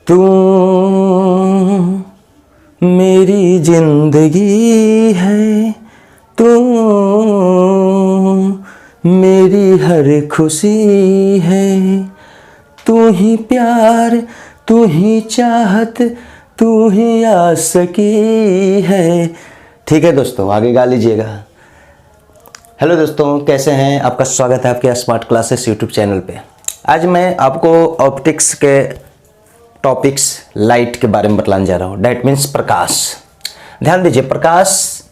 तू मेरी जिंदगी है, तू मेरी हर खुशी है, तू ही प्यार, तू ही चाहत, तू ही आशिकी है। ठीक है दोस्तों, आगे गा लीजिएगा। हेलो दोस्तों, कैसे हैं? आपका स्वागत है आपके स्मार्ट क्लासेस यूट्यूब चैनल पे। आज मैं आपको ऑप्टिक्स के टॉपिक्स लाइट के बारे में बतलाने जा रहा हूँ। डैट मीन्स प्रकाश। ध्यान दीजिए, प्रकाश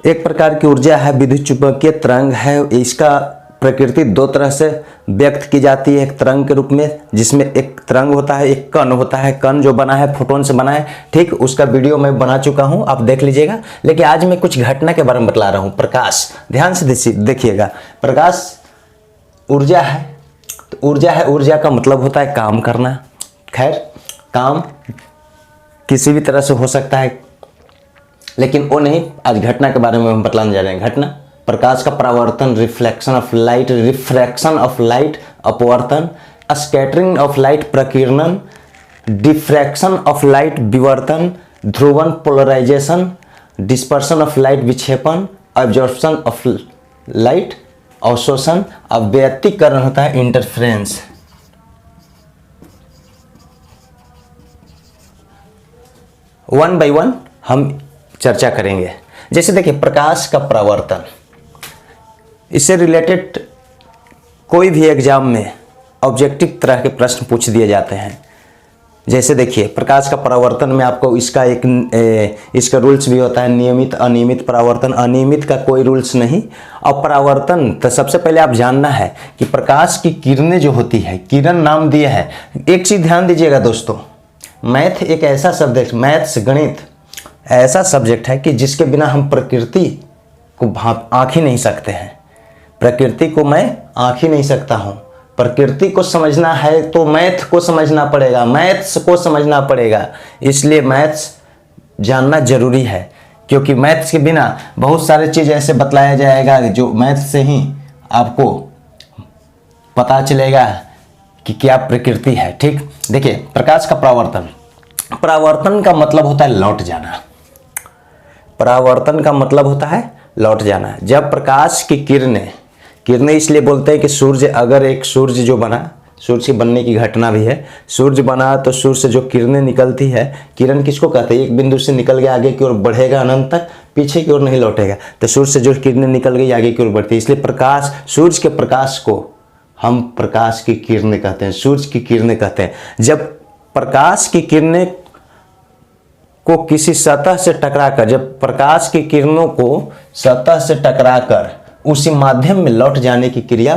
एक प्रकार की ऊर्जा है, विद्युत चुंबकीय तरंग है। इसका प्रकृति दो तरह से व्यक्त की जाती है। एक तरंग के रूप में, जिसमें एक तरंग होता है, एक कण होता है। कण जो बना है फोटोन से बना है, ठीक, उसका वीडियो मैं बना चुका हूं, आप देख लीजिएगा। लेकिन आज मैं कुछ घटना के बारे में बतला रहा हूं। प्रकाश, ध्यान से देखिएगा। प्रकाश ऊर्जा है, तो ऊर्जा है, ऊर्जा का मतलब होता है काम करना। खैर, काम किसी भी तरह से हो सकता है, लेकिन वो नहीं। आज घटना के बारे में हम बतलाने जा रहे हैं। घटना, प्रकाश का परावर्तन, reflection of light, refraction of light, अपवर्तन, स्कैटरिंग ऑफ लाइट, प्रकीर्णन, डिफ्रैक्शन ऑफ लाइट, विवर्तन, ध्रुवन, पोलराइजेशन, डिस्पर्शन ऑफ लाइट, विक्षेपण, एब्जॉर्प्शन ऑफ लाइट, अवशोषण, अव्यतिकरण होता है इंटरफ्रेंस। वन बाय वन हम चर्चा करेंगे। जैसे देखिए, प्रकाश का परावर्तन, इससे रिलेटेड कोई भी एग्जाम में ऑब्जेक्टिव तरह के प्रश्न पूछ दिए जाते हैं। जैसे देखिए, प्रकाश का परावर्तन में आपको इसका रूल्स भी होता है, नियमित, अनियमित परावर्तन। अनियमित का कोई रूल्स नहीं। और परावर्तन, तो सबसे पहले आप जानना है कि प्रकाश की किरणें जो होती है, किरण नाम दिया है। एक चीज ध्यान दीजिएगा दोस्तों, मैथ एक ऐसा सब्जेक्ट, मैथ्स गणित ऐसा सब्जेक्ट है कि जिसके बिना हम प्रकृति को आँख ही नहीं सकते हैं। प्रकृति को मैं आँख ही नहीं सकता हूँ। प्रकृति को समझना है तो मैथ को समझना पड़ेगा, मैथ्स को समझना पड़ेगा। इसलिए मैथ्स जानना जरूरी है, क्योंकि मैथ्स के बिना बहुत सारे चीज़ ऐसे बतलाया जाएगा जो मैथ्स से ही आपको पता चलेगा कि क्या प्रकृति है। ठीक, देखिए, प्रकाश का परावर्तन, परावर्तन का मतलब होता है लौट जाना। परावर्तन का मतलब होता है लौट जाना। जब प्रकाश की किरणें इसलिए बोलते हैं कि सूर्य, अगर एक सूर्य जो बना, सूर्य के बनने की घटना भी है। सूर्य बना तो सूर्य से जो किरणें निकलती है, किरण किसको कहते हैं? एक बिंदु से निकल गया, आगे की ओर बढ़ेगा अनंत तक, पीछे की ओर नहीं लौटेगा। तो सूर्य से जो किरणें निकल गई, आगे की ओर बढ़ती है। इसलिए प्रकाश, सूर्य के प्रकाश को हम प्रकाश की किरणें कहते हैं, सूर्य की किरणें कहते हैं। जब प्रकाश की किरणें को किसी सतह से टकराकर, जब प्रकाश की किरणों को सतह से टकराकर उसी माध्यम में लौट जाने की क्रिया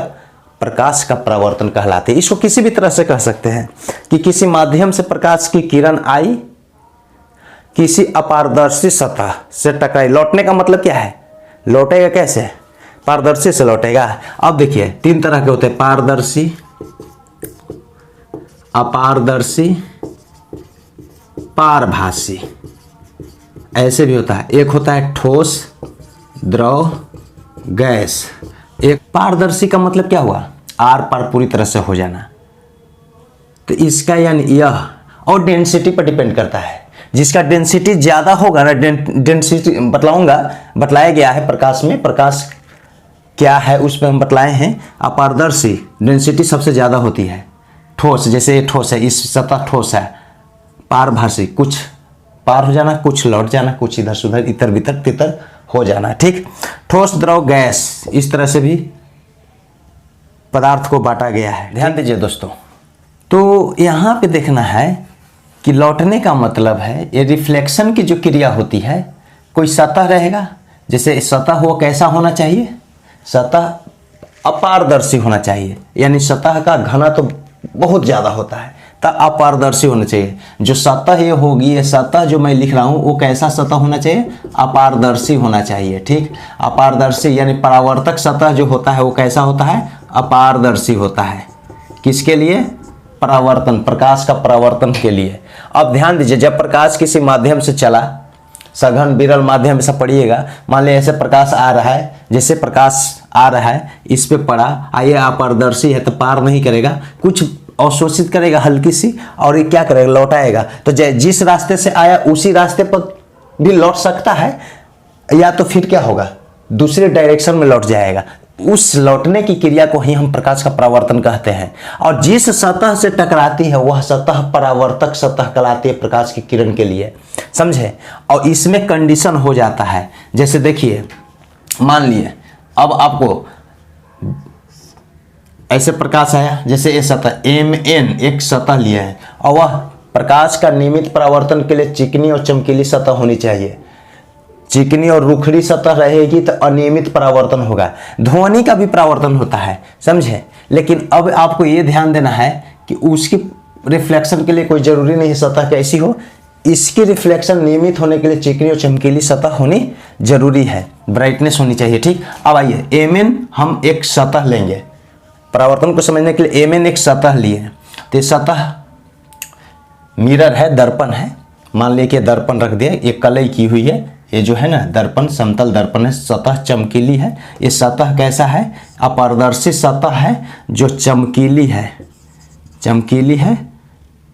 प्रकाश का परावर्तन कहलाती है। इसको किसी भी तरह से कह सकते हैं कि किसी माध्यम से प्रकाश की किरण आई, किसी अपारदर्शी सतह से टकराई। लौटने का मतलब क्या है? लौटेगा कैसे? पारदर्शी से लौटेगा। अब देखिए, तीन तरह के होते हैं, पारदर्शी, अपारदर्शी, पारभासी। ऐसे भी होता है। एक होता है ठोस, द्रव, गैस। एक पारदर्शी का मतलब क्या हुआ? आर पार पूरी तरह से हो जाना। तो इसका यानी यह, और डेंसिटी पर डिपेंड करता है। जिसका डेंसिटी ज्यादा होगा ना, डेंसिटी बतलाया गया है प्रकाश में। प्रकाश क्या है उस पर हम बतलाए हैं। अपारदर्शी, डेंसिटी सबसे ज्यादा होती है। ठोस, जैसे ये ठोस है, इस सतह ठोस है। पारभासी, कुछ पार हो जाना, कुछ लौट जाना, कुछ इधर से उधर, इतर बितर तितर हो जाना। ठीक, ठोस, द्रव, गैस, इस तरह से भी पदार्थ को बांटा गया है। ध्यान दीजिए दोस्तों, तो यहाँ पे देखना है कि लौटने का मतलब है, ये रिफ्लेक्शन की जो क्रिया होती है, कोई सतह रहेगा। जैसे सतह वो कैसा होना चाहिए? सतह अपारदर्शी होना चाहिए, यानी सतह का घना तो बहुत ज़्यादा होता है, तो अपारदर्शी होना चाहिए। जो सतह ये होगी, ये सतह जो मैं लिख रहा हूँ, वो कैसा सतह होना चाहिए? अपारदर्शी होना चाहिए। ठीक, अपारदर्शी यानी परावर्तक सतह जो होता है वो कैसा होता है? अपारदर्शी होता है। किसके लिए? परावर्तन, प्रकाश का परावर्तन के लिए। अब ध्यान दीजिए, जब प्रकाश किसी माध्यम से चला, सघन विरल माध्यम से पढ़िएगा, मान लीजिए ऐसे प्रकाश आ रहा है, जैसे प्रकाश आ रहा है, इस पे पड़ा, आइए अपारदर्शी है तो पार नहीं करेगा, कुछ अवशोषित करेगा हल्की सी, और ये क्या करेगा, लौटाएगा। तो जिस रास्ते से आया उसी रास्ते पर भी लौट सकता है, या तो फिर क्या होगा, दूसरे डायरेक्शन में लौट जाएगा। उस लौटने की क्रिया को ही हम प्रकाश का परावर्तन कहते हैं। और जिस सतह से टकराती है वह सतह परावर्तक सतह कहलाती है प्रकाश की किरण के लिए, समझे। और इसमें कंडीशन हो जाता है, जैसे देखिए मान लिए अब आपको ऐसे प्रकाश आया, जैसे ये सतह Mn एक सतह लिया है, और वह प्रकाश का नियमित परावर्तन के लिए चिकनी और चमकीली सतह होनी चाहिए। चिकनी और रुखड़ी सतह रहेगी तो अनियमित परावर्तन होगा। ध्वनि का भी परावर्तन होता है, समझे। लेकिन अब आपको ये ध्यान देना है कि उसकी रिफ्लेक्शन के लिए कोई जरूरी नहीं सतह कैसी हो, इसकी रिफ्लेक्शन नियमित होने के लिए चिकनी और चमकीली सतह होनी जरूरी है, ब्राइटनेस होनी चाहिए, ठीक। अब आइए Mn हम एक सतह लेंगे, परावर्तन को समझने के लिए Mn एक सतह लिए। तो ये सतह मिरर है, दर्पण है, मान लिया कि दर्पण रख दिया, ये कलई की हुई है, ये जो है ना दर्पण समतल दर्पण है, सतह चमकीली है। ये सतह कैसा है, अपारदर्शी सतह है जो चमकीली है, चमकीली है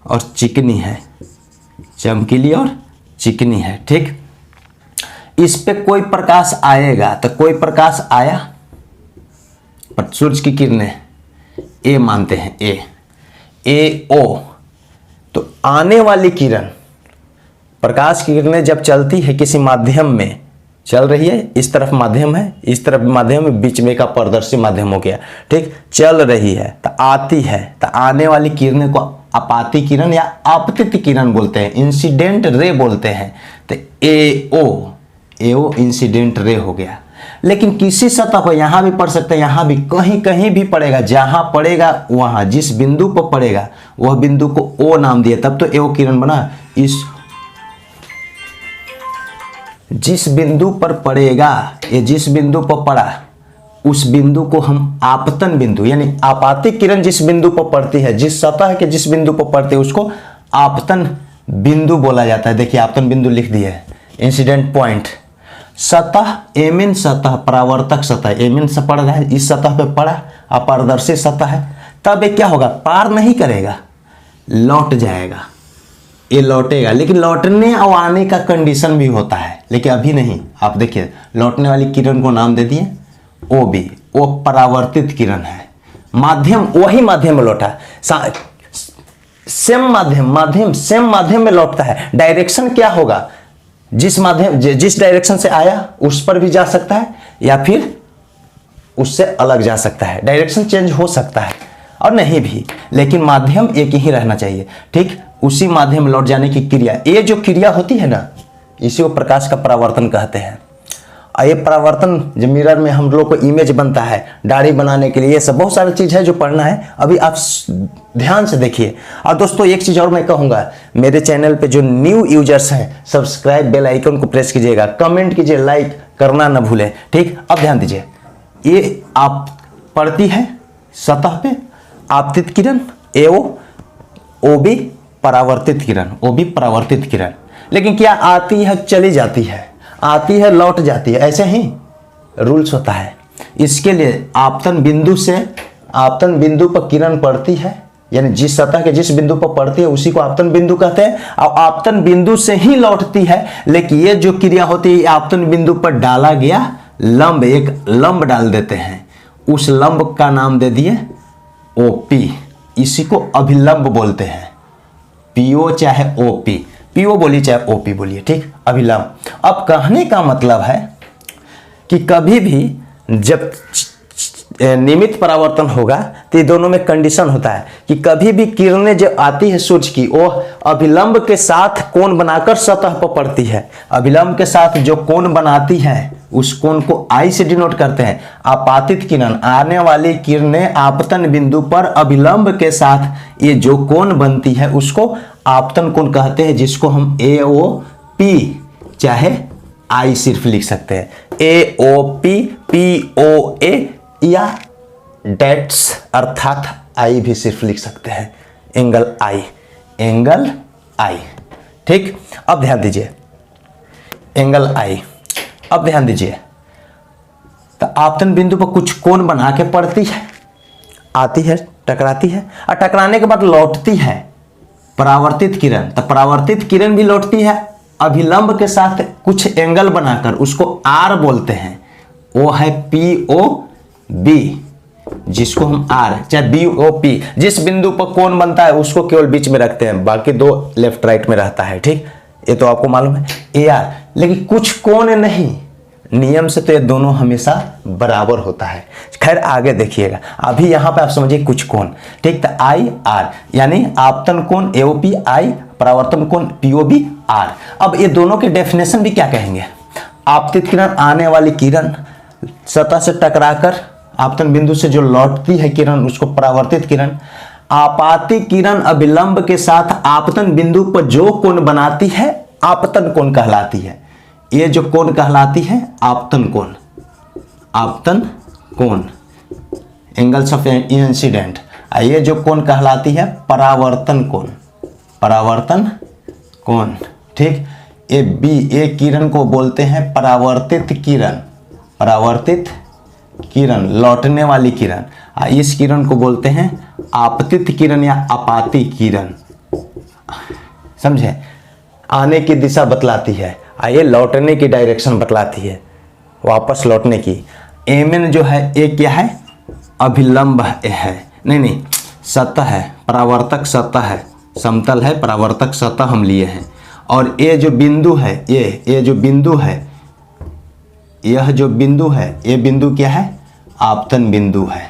और चिकनी है, चमकीली और चिकनी है, ठीक। इस पे कोई प्रकाश आएगा तो कोई प्रकाश आया, पर सूरज की किरणें ए मानते हैं, ए ओ, तो आने वाली किरण, प्रकाश की किरणें जब चलती है किसी माध्यम में, चल रही है, इस तरफ माध्यम है, इस तरफ माध्यम है, बीच में का पारदर्शी माध्यम हो गया, ठीक। चल रही है तो आती है, तो आने वाली किरणें को आपाती किरण या आपतित किरण बोलते हैं, इंसिडेंट रे बोलते हैं। तो एओ इंसिडेंट रे हो गया। लेकिन किसी सतह पर यहाँ भी पड़ सकता है, यहाँ भी, कहीं कहीं भी पड़ेगा, जहाँ पड़ेगा वहाँ जिस बिंदु पर पड़ेगा वह बिंदु को ओ नाम दिया, तब तो एओ किरण बना। इस जिस बिंदु पर पड़ेगा, ये जिस बिंदु पर पड़ा उस बिंदु को हम आपतन बिंदु, यानी आपातिक किरण जिस बिंदु पर पड़ती है, जिस सतह के जिस बिंदु पर पड़ती है उसको आपतन बिंदु बोला जाता है। देखिए आपतन बिंदु लिख दिया है, इंसिडेंट पॉइंट। सतह Mn सतह परावर्तक सतह, Mn से पड़ रहा है, इस सतह पे पड़ा, अपारदर्शी सतह है, तब ये क्या होगा, पार नहीं करेगा, लौट जाएगा, ये लौटेगा। लेकिन लौटने और आने का कंडीशन भी होता है, लेकिन अभी नहीं। आप देखिए लौटने वाली किरण को नाम दे दिए OB, वो परावर्तित किरण है, माध्यम वही माध्यम में लौटा, सेम माध्यम में लौटता है। डायरेक्शन क्या होगा, जिस डायरेक्शन से आया उस पर भी जा सकता है या फिर उससे अलग जा सकता है, डायरेक्शन चेंज हो सकता है और नहीं भी, लेकिन माध्यम एक ही रहना चाहिए, ठीक। उसी माध्यम में लौट जाने की क्रिया, ये जो क्रिया होती है ना, इसी को प्रकाश का परावर्तन कहते हैं। ये परावर्तन जो मिरर में हम लोग को इमेज बनता है दाढ़ी बनाने के लिए, ये सब बहुत सारी चीज़ है जो पढ़ना है, अभी आप ध्यान से देखिए। और दोस्तों एक चीज़ और मैं कहूँगा, मेरे चैनल पे जो न्यू यूजर्स हैं सब्सक्राइब बेल आइकन को प्रेस कीजिएगा, कमेंट कीजिए, लाइक करना न भूलें, ठीक। अब ध्यान दीजिए, ये आप पड़ती है सतह पे आपतित किरण, OB परावर्तित किरण, OB परावर्तित किरण। लेकिन क्या आती है चली जाती है, आती है लौट जाती है, ऐसे ही रूल्स होता है। इसके लिए आपतन बिंदु पर किरण पड़ती है, यानी जिस सतह के जिस बिंदु पर पड़ती है उसी को आपतन बिंदु कहते हैं, और आपतन बिंदु से ही लौटती है। लेकिन ये जो क्रिया होती है आपतन बिंदु पर डाला गया लंब, एक लंब डाल देते हैं, उस लंब का नाम दे दिए OP, इसी को अभिलंब बोलते हैं। PO चाहे OP, PO बोलिए चाहे OP बोलिए, ठीक, अभिलंब। अब कहने का मतलब है कि कभी भी जब नियमित परावर्तन होगा तो ये दोनों में कंडीशन होता है कि कभी भी किरणें जो आती है सूर्य की वो अभिलंब के साथ कोण बनाकर सतह पर पड़ती है। अभिलंब के साथ जो कोण बनाती है उस कोण को I से डिनोट करते हैं। आपातित किरण, आने वाली किरणें आपतन बिंदु पर अभिलंब के साथ ये जो कोण बनती है उसको आपतन कोण कहते हैं, जिसको हम AOP चाहे I सिर्फ लिख सकते हैं, AOP, POA या डेट्स अर्थात I भी सिर्फ लिख सकते हैं, एंगल I, ठीक। अब ध्यान दीजिए एंगल I, अब ध्यान दीजिए, तो आपतन बिंदु पर कुछ कोण बना के पड़ती है, आती है, टकराती है और टकराने के बाद लौटती है परावर्तित किरण। तो परावर्तित किरण भी लौटती है अभिलंब के साथ कुछ एंगल बनाकर, उसको आर बोलते हैं। वो है POB, जिसको हम आर चाहे BOP, जिस बिंदु पर कोण बनता है उसको केवल बीच में रखते हैं, बाकी दो लेफ्ट राइट में रहता है। ठीक, ये तो आपको मालूम है AR। लेकिन कुछ कोण नहीं, नियम से तो ये दोनों हमेशा बराबर होता है। खैर आगे देखिएगा, अभी यहां पे आप समझिए कुछ कोण। ठीक, तो IR यानी आपतन कोण AOP I, परावर्तन कोण POB R। अब ये दोनों के डेफिनेशन भी क्या कहेंगे? आपतित किरण, आने वाली किरण सतह से टकराकर आपतन बिंदु से जो लौटती है किरण उसको परावर्तित किरण। आपाती किरण अभिलंब के साथ आपतन बिंदु पर जो कोण बनाती है आपतन कोण कहलाती है। ये जो कोण कहलाती है आपतन कोण, आपतन कोण, एंगल्स ऑफ इंसिडेंट। ये जो कोण कहलाती है परावर्तन कोण, परावर्तन कोण। ठीक, ये किरण को बोलते हैं परावर्तित किरण, परावर्तित किरण, लौटने वाली किरण। इस किरण को बोलते हैं आपतित किरण या आपाती किरण। समझे, आने की दिशा बतलाती है, ये लौटने की डायरेक्शन बतलाती है, वापस लौटने की। एमएन जो है ये क्या है? अभिलंब है, नहीं सतह है, परावर्तक सतह है, समतल है, परावर्तक सतह हम लिए हैं। और ये जो बिंदु है, ये जो बिंदु है, यह जो बिंदु है, ये बिंदु क्या है? आपतन बिंदु है,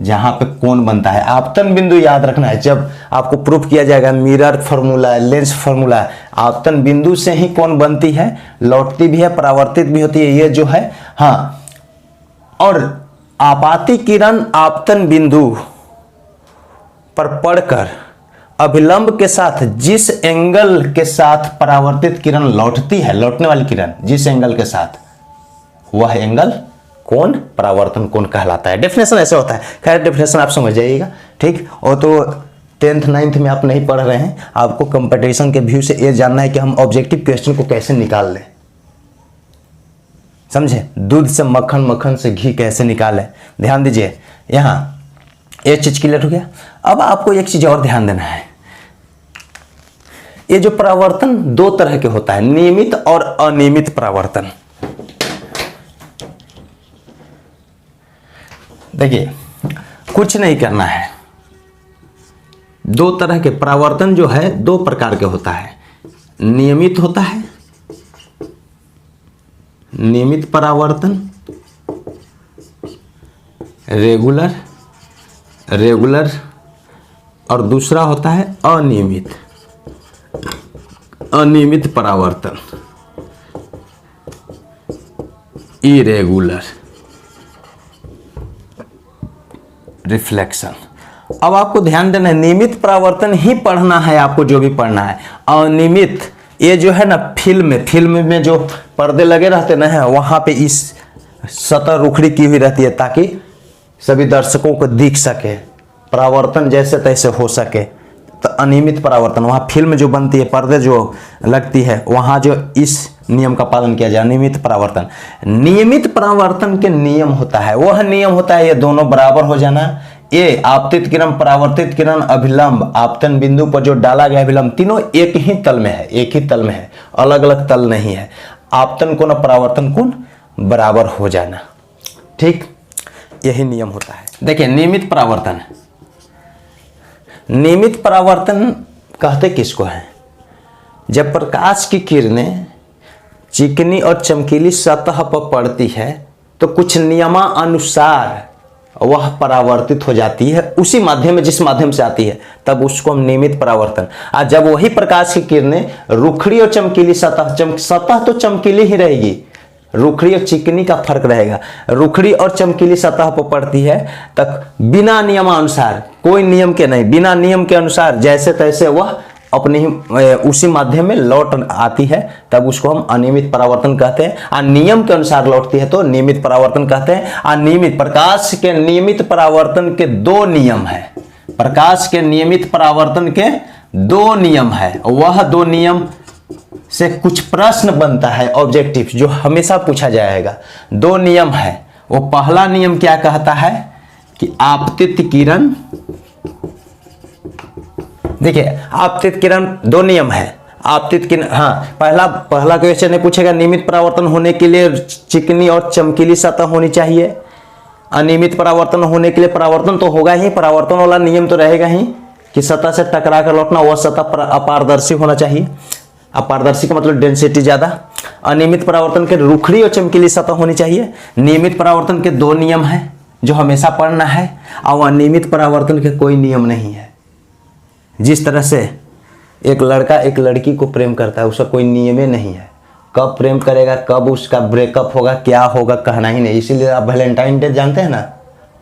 जहां पे कोण बनता है। आपतन बिंदु याद रखना है, जब आपको प्रूफ किया जाएगा मिरर फॉर्मूला है, लेंस फॉर्मूला है, आपतन बिंदु से ही कोण बनती है, लौटती भी है, परावर्तित भी होती है, ये जो है। हाँ, और आपाती किरण आपतन बिंदु पर पड़कर अभिलंब के साथ जिस एंगल के साथ परावर्तित किरण लौटती है, लौटने वाली किरण जिस एंगल के साथ, वह एंगल कोण परावर्तन कोण कहलाता है। डेफिनेशन ऐसे होता है। खैर डेफिनेशन आप समझ जाइएगा। ठीक, और तो 10th 9th में आप नहीं पढ़ रहे हैं, आपको कंपटीशन के व्यू से ये जानना है कि हम ऑब्जेक्टिव क्वेश्चन को कैसे निकाल लें। समझे, दूध से मक्खन, मक्खन से घी कैसे निकालें। ध्यान दीजिए, यहां एक चीज क्लियर हो गया। अब आपको एक चीज और ध्यान देना है, ये जो परावर्तन दो तरह के होता है, नियमित और अनियमित परावर्तन। देखिए, कुछ नहीं करना है, दो तरह के परावर्तन जो है दो प्रकार के होता है। नियमित होता है, नियमित परावर्तन, रेगुलर, रेगुलर, और दूसरा होता है अनियमित, अनियमित परावर्तन, इरेगुलर रिफ्लेक्शन। अब आपको ध्यान देना है, नियमित परावर्तन ही पढ़ना है आपको, जो भी पढ़ना है। अनियमित, ये जो है ना फिल्म में जो पर्दे लगे रहते ना, है वहां पे इस सतह रुखड़ी की हुई रहती है ताकि सभी दर्शकों को दिख सके, परावर्तन जैसे तैसे हो सके। तो अनियमित परावर्तन, वहां फिल्म जो बनती है, पर्दे जो लगती है, वहां जो इस नियम का पालन किया जाए, नियमित परावर्तन। नियमित परावर्तन के नियम होता है, वह नियम होता है ये दोनों बराबर हो जाना। ये आपतित किरण, परावर्तित किरण, अभिलंब, आपतन बिंदु पर जो डाला गया अभिलंब, तीनों एक ही तल में है, एक ही तल में है, अलग अलग तल नहीं है। आपतन कोण और परावर्तन कोण बराबर हो जाना। ठीक, यही नियम होता है। देखिए, नियमित परावर्तन, नियमित परावर्तन कहते किसको है? जब प्रकाश की किरणें चिकनी और चमकीली सतह पर पड़ती है तो कुछ नियमानुसार वह परावर्तित हो जाती है उसी माध्यम में जिस माध्यम से आती है, तब उसको हम नियमित परावर्तन। आज जब वही प्रकाश की किरणें रुखड़ी और चमकीली सतह, सतह तो चमकीली ही रहेगी, रुखड़ी और चिकनी का फर्क रहेगा, रुखड़ी और चमकीली सतह पर पड़ती है, तक बिना नियमानुसार, कोई नियम के नहीं, बिना नियम के अनुसार जैसे तैसे वह अपनी उसी माध्यम में लौट आती है, तब उसको हम अनियमित परावर्तन कहते हैं। और नियम के अनुसार लौटती है तो नियमित परावर्तन कहते हैं। अनियमित, प्रकाश के नियमित परावर्तन के दो नियम है, प्रकाश के नियमित परावर्तन के दो नियम है। वह दो नियम से कुछ प्रश्न बनता है ऑब्जेक्टिव, जो हमेशा पूछा जाएगा। दो नियम है, वो पहला नियम क्या कहता है कि आपतित किरण, देखिए आपतित किरण दो नियम है। आपतित किरण, हाँ, पहला क्वेश्चन है पूछेगा नियमित परावर्तन होने के लिए चिकनी और चमकीली सतह होनी चाहिए। अनियमित परावर्तन होने के लिए परावर्तन तो होगा ही, परावर्तन वाला नियम तो रहेगा ही कि सतह से टकरा कर लौटना, वह सतह अपारदर्शी होना चाहिए। अपारदर्शी का मतलब डेंसिटी ज्यादा। अनियमित परावर्तन के रुखड़ी और चमकीली सतह होनी चाहिए। नियमित परावर्तन के दो नियम है जो हमेशा पढ़ना है, और अनियमित परावर्तन के कोई नियम नहीं है। जिस तरह से एक लड़का एक लड़की को प्रेम करता है, उसका कोई नियम ही नहीं है। कब प्रेम करेगा, कब उसका ब्रेकअप होगा, क्या होगा, कहना ही नहीं। इसीलिए आप वैलेंटाइन डे जानते हैं ना,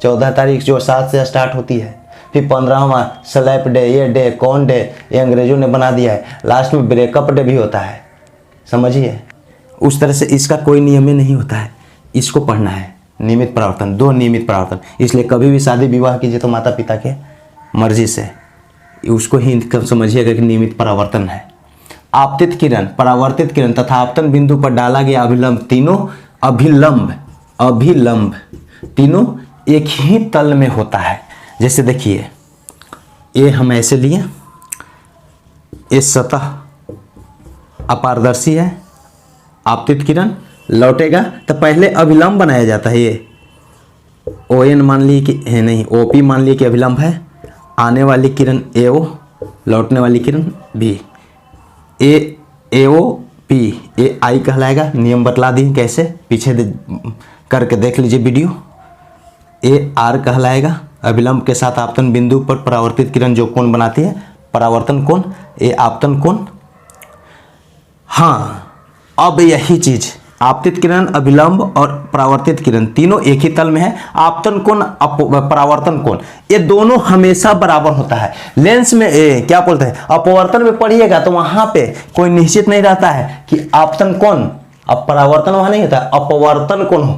14 तारीख जो 7 से स्टार्ट होती है, फिर 15वां स्लैप डे, ये डे कौन डे, ये अंग्रेजों ने बना दिया है। लास्ट में ब्रेकअप डे भी होता है, समझिए। उस तरह से इसका कोई नियम ही नहीं होता है, इसको पढ़ना है। नियमित परावर्तन, दो नियमित परावर्तन, इसलिए कभी भी शादी विवाह कीजिए तो माता पिता के मर्जी से, उसको ही समझिएगा कि नियमित परावर्तन है। आपतित किरण, परावर्तित किरण तथा आपतन बिंदु पर डाला गया अभिलंब, तीनों अभिलंब तीनों एक ही तल में होता है। जैसे देखिए, ये हम ऐसे लिए, ये सतह अपारदर्शी है, आपतित किरण लौटेगा तो पहले अभिलंब बनाया जाता है। ये ON मान ली कि है नहीं, OP मान ली कि अभिलंब है। आने वाली किरण AO, लौटने वाली किरण B, AOP, ये I कहलाएगा। नियम बतला दी कैसे, पीछे करके देख लीजिए वीडियो। AR कहलाएगा। अभिलंब के साथ आपतन बिंदु पर परावर्तित किरण जो कोण बनाती है, परावर्तन कोण, ये आपतन कोण। हाँ, अब यही चीज, आपतित किरण, अभिलंब और परावर्तित किरण तीनों एक ही तल में है। आपतन कोण, परावर्तन कोण, ये दोनों हमेशा बराबर होता है। लेंस में क्या बोलते हैं, अपवर्तन में पढ़िएगा तो वहां पे कोई निश्चित नहीं रहता है कि आपतन कोण, अब परावर्तन वहां नहीं होता, अपवर्तन कोण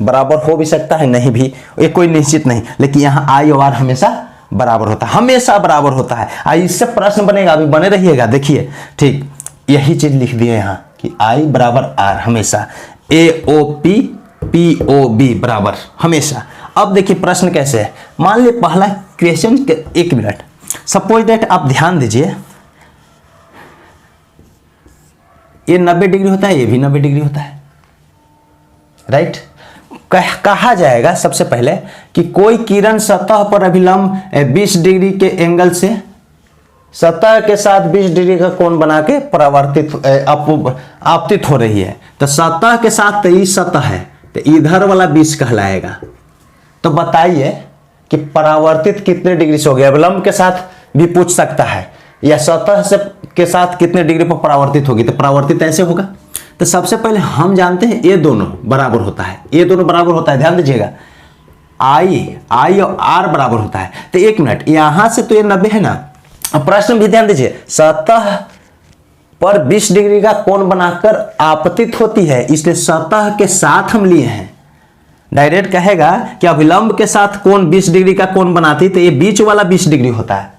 बराबर हो भी सकता है, नहीं भी, ये कोई निश्चित नहीं। लेकिन यहाँ I और R हमेशा बराबर होता है, हमेशा बराबर होता है। इससे प्रश्न बनेगा, अभी बने रहिएगा, देखिए। ठीक, यही चीज लिख दिए यहाँ कि I बराबर R हमेशा, AOP POB बराबर हमेशा। अब देखिए प्रश्न कैसे है। मान लीजिए पहला क्वेश्चन, 1 मिनट, सपोज दैट आप ध्यान दीजिए, ये 90 डिग्री होता है, ये भी 90 डिग्री होता है, राइट। कहा जाएगा सबसे पहले कि कोई किरण सतह पर अभिलंब 20 डिग्री के एंगल से सतह के साथ 20 डिग्री का कोण बना के परावर्तित आपतित हो रही है। तो सतह के साथ, तो ये सतह है, तो इधर वाला 20 कहलाएगा। तो बताइए कि परावर्तित कितने डिग्री से हो गया। अभिलंब के साथ भी पूछ सकता है, या सतह से के साथ कितने डिग्री पर परावर्तित होगी, तो परावर्तित ऐसे होगा। तो सबसे पहले हम जानते हैं ये दोनों बराबर होता है, ये दोनों बराबर होता है, ध्यान दीजिएगा। I और R बराबर होता है। तो 1 मिनट, यहां से तो ये 90 है ना। अब प्रश्न भी ध्यान दीजिए, सतह पर 20 डिग्री का कोण बनाकर आपतित होती है, इसलिए सतह के साथ हम लिए हैं। डायरेक्ट कहेगा कि अभिलंब के साथ कोण 20 डिग्री का कोण बनाती, तो ये बीच वाला 20 डिग्री होता है,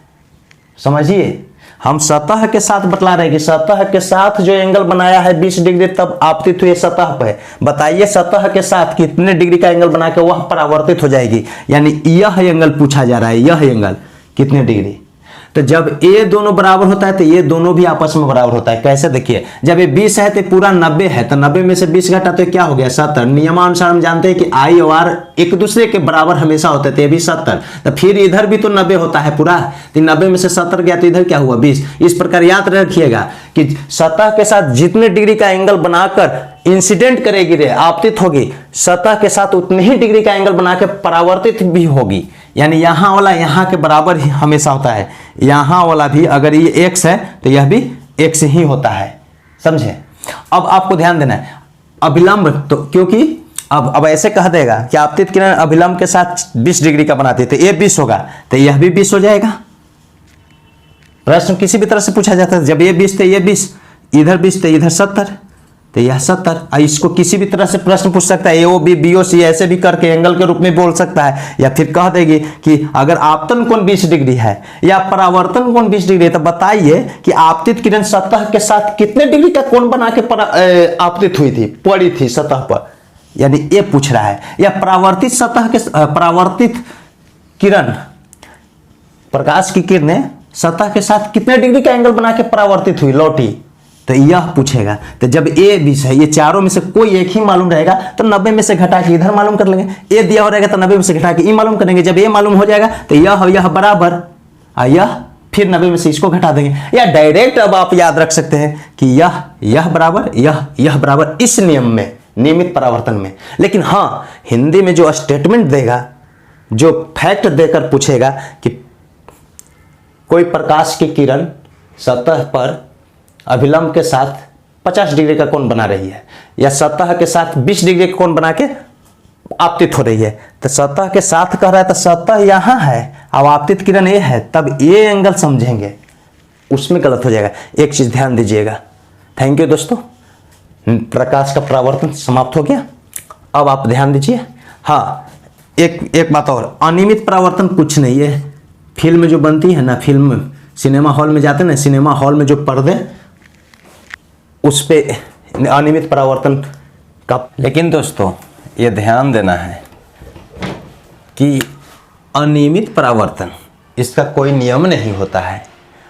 समझिए। हम सतह के साथ बतला रहे हैं कि सतह के साथ जो एंगल बनाया है 20 डिग्री, तब आपतित हुई सतह पर। बताइए सतह के साथ कितने डिग्री का एंगल बना के वह परावर्तित हो जाएगी। यानी यह एंगल पूछा जा रहा है, यह एंगल कितने डिग्री। तो जब ये दोनों बराबर होता है तो ये दोनों भी आपस में बराबर होता है। कैसे, देखिए, जब ये 20 है तो पूरा 90 है, तो 90 में से 20 घटा तो क्या हो गया, 70। नियमानुसार हम जानते हैं कि I और R एक दूसरे के बराबर हमेशा होते थे, ये भी 70। तो फिर इधर भी तो 90 होता है पूरा, तो 90 में से 70 गया तो इधर क्या हुआ, 20। इस प्रकार याद रखिएगा कि सतह के साथ जितने डिग्री का एंगल बनाकर इंसिडेंट करेगी रे, आपतित होगी, सतह के साथ उतने ही डिग्री का एंगल बना के परावर्तित भी होगी। यानी यहाँ वाला यहाँ के बराबर ही हमेशा होता है। यहाँ वाला भी अगर ये x है तो यह भी x ही होता है, समझे। अब आपको ध्यान देना है अभिलंब, तो क्योंकि अब ऐसे कह देगा कि आपतित किरण अभिलंब के साथ 20 डिग्री का बनाती है, तो ये 20 होगा, तो यह भी 20 हो जाएगा। प्रश्न किसी भी तरह से पूछा जाता है, जब ये 20 तो ये 20, इधर 20 तो इधर 70, तो यह 70। इसको किसी भी तरह से प्रश्न पूछ सकता है, AOB BOC ऐसे भी करके एंगल के रूप में बोल सकता है, या फिर कह देगी कि अगर आपतन कोण 20 डिग्री है या परावर्तन कोण 20 डिग्री है, तो बताइए कि आपतित किरण सतह के साथ कितने डिग्री का कोण बना के आपतित हुई थी, पड़ी थी सतह पर, यानी ये पूछ रहा है। या परावर्तित सतह के परावर्तित किरण, प्रकाश की किरणें सतह के साथ कितने डिग्री का एंगल बना के परावर्तित हुई, लौटी, तो यह पूछेगा। तो जब ए बी है, ये चारों में से कोई एक ही मालूम रहेगा तो 90 में से घटा के इधर मालूम कर लेंगे। ए दिया हो रहेगा तो 90 में से घटा के ई मालूम करेंगे। जब ए मालूम हो जाएगा तो यह बराबर, यह फिर 90 में से इसको घटा देंगे। या डायरेक्ट अब आप याद रख सकते हैं कि यह बराबर, यह बराबर, इस नियम में, नियमित परावर्तन में। लेकिन हाँ, हिंदी में जो स्टेटमेंट देगा, जो फैक्ट देकर पूछेगा कि कोई प्रकाश की किरण सतह पर अभिलंब के साथ 50 डिग्री का कोण बना रही है, या सतह के साथ 20 डिग्री का कोण बना के आपतित हो रही है, तो सतह के साथ कह रहा है तो सतह यहां है, अब आपतित किरण ये है, तब ये एंगल समझेंगे, उसमें गलत हो जाएगा। एक चीज ध्यान दीजिएगा। थैंक यू दोस्तों, प्रकाश का परावर्तन समाप्त हो गया। अब आप ध्यान दीजिए। हाँ, एक बात और, अनियमित परावर्तन कुछ नहीं है। फिल्म जो बनती है ना, फिल्म सिनेमा हॉल में जाते हैं ना, सिनेमा हॉल में जो पर्दे, उस पे अनियमित परावर्तन का। लेकिन दोस्तों ये ध्यान देना है कि अनियमित परावर्तन, इसका कोई नियम नहीं होता है।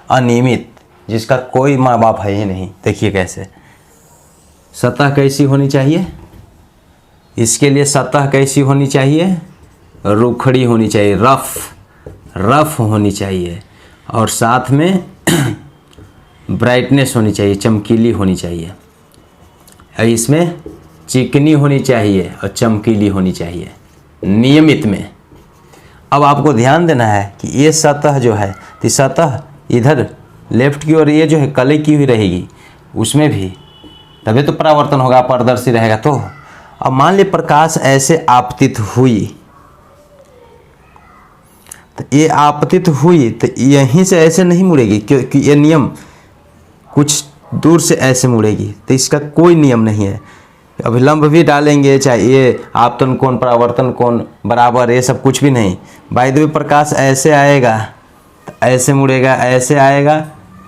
अनियमित, जिसका कोई माँ बाप है ही नहीं। देखिए कैसे, सतह कैसी होनी चाहिए, इसके लिए सतह कैसी होनी चाहिए, रूखड़ी होनी चाहिए, रफ होनी चाहिए, और साथ में ब्राइटनेस होनी चाहिए, चमकीली होनी चाहिए। और इसमें चिकनी होनी चाहिए और चमकीली होनी चाहिए, नियमित में। अब आपको ध्यान देना है कि ये सतह जो है, तो सतह इधर लेफ्ट की ओर ये जो है कली की हुई रहेगी, उसमें भी तभी तो परावर्तन होगा, पारदर्शी रहेगा। तो अब मान ली प्रकाश ऐसे आपतित हुई, तो ये आपतित हुई तो यहीं से ऐसे नहीं मुड़ेगी, क्योंकि ये नियम कुछ दूर से ऐसे मुड़ेगी, तो इसका कोई नियम नहीं है। अभिलंब भी डालेंगे, चाहे ये आपतन कोण, परावर्तन कोण बराबर, ये सब कुछ भी नहीं। बाय द वे, प्रकाश ऐसे आएगा तो ऐसे मुड़ेगा, ऐसे आएगा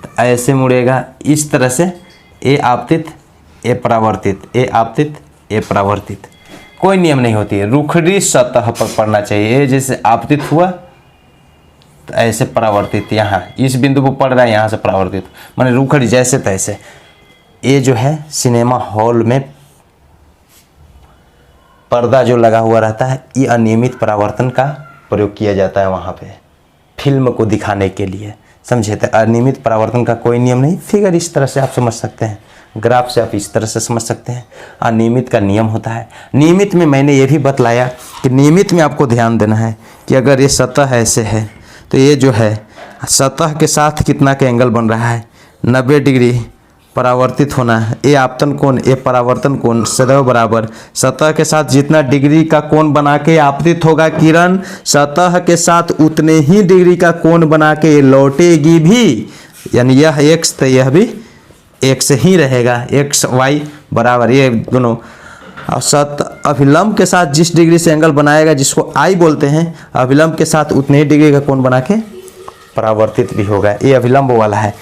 तो ऐसे मुड़ेगा, इस तरह से ए आपतित, ए परावर्तित, ए आपतित, ए परावर्तित। कोई नियम नहीं होती है। रूखड़ी सतह पर पड़ना चाहिए। ये जैसे आपतित हुआ तो ऐसे परावर्तित, यहाँ इस बिंदु पर पड़ रहा है, यहाँ से परावर्तित, माने रूखड़ी जैसे तैसे। ये जो है सिनेमा हॉल में पर्दा जो लगा हुआ रहता है, ये अनियमित परावर्तन का प्रयोग किया जाता है वहाँ पे, फिल्म को दिखाने के लिए, समझे। तो अनियमित परावर्तन का कोई नियम नहीं। फिगर इस तरह से आप समझ सकते हैं, ग्राफ से आप इस तरह से समझ सकते हैं। अनियमित का नियम होता है। नियमित में मैंने ये भी बतलाया कि नियमित में आपको ध्यान देना है कि अगर ये सतह ऐसे है तो ये जो है सतह के साथ कितना का एंगल बन रहा है, 90 डिग्री परावर्तित होना है। ये आपतन कोण, ये परावर्तन कोण सदैव बराबर सतह के साथ जितना डिग्री का कोण बना के आपतित होगा किरण, सतह के साथ उतने ही डिग्री का कोण बना के लौटेगी भी। यानी यह x तो यह भी x ही रहेगा, x y बराबर, ये दोनों। और अभिलंब के साथ जिस डिग्री से एंगल बनाएगा, जिसको I बोलते हैं, अभिलंब के साथ उतने ही डिग्री का कोण बना के परावर्तित भी होगा। ये अभिलंब वाला है।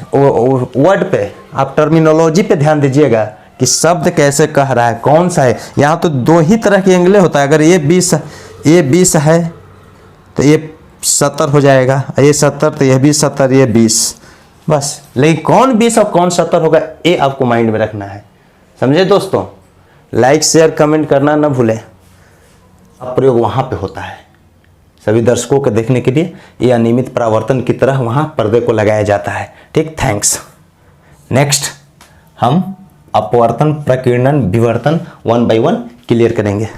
वर्ड पे आप टर्मिनोलॉजी पे ध्यान दीजिएगा कि शब्द कैसे कह रहा है, कौन सा है। यहाँ तो दो ही तरह के एंगल होता है। अगर ये 20 है तो ये 70 हो जाएगा, ये 70 तो यह भी 70, ये 20, बस। लेकिन कौन 20 और कौन 70 होगा, ये आपको माइंड में रखना है, समझे दोस्तों। लाइक शेयर कमेंट करना ना भूलें। अब प्रयोग वहाँ पे होता है सभी दर्शकों को देखने के लिए। ये अनियमित परावर्तन की तरह वहाँ पर्दे को लगाया जाता है। ठीक, थैंक्स। नेक्स्ट हम अपवर्तन, प्रकीर्णन, विवर्तन 1 by 1 क्लियर करेंगे।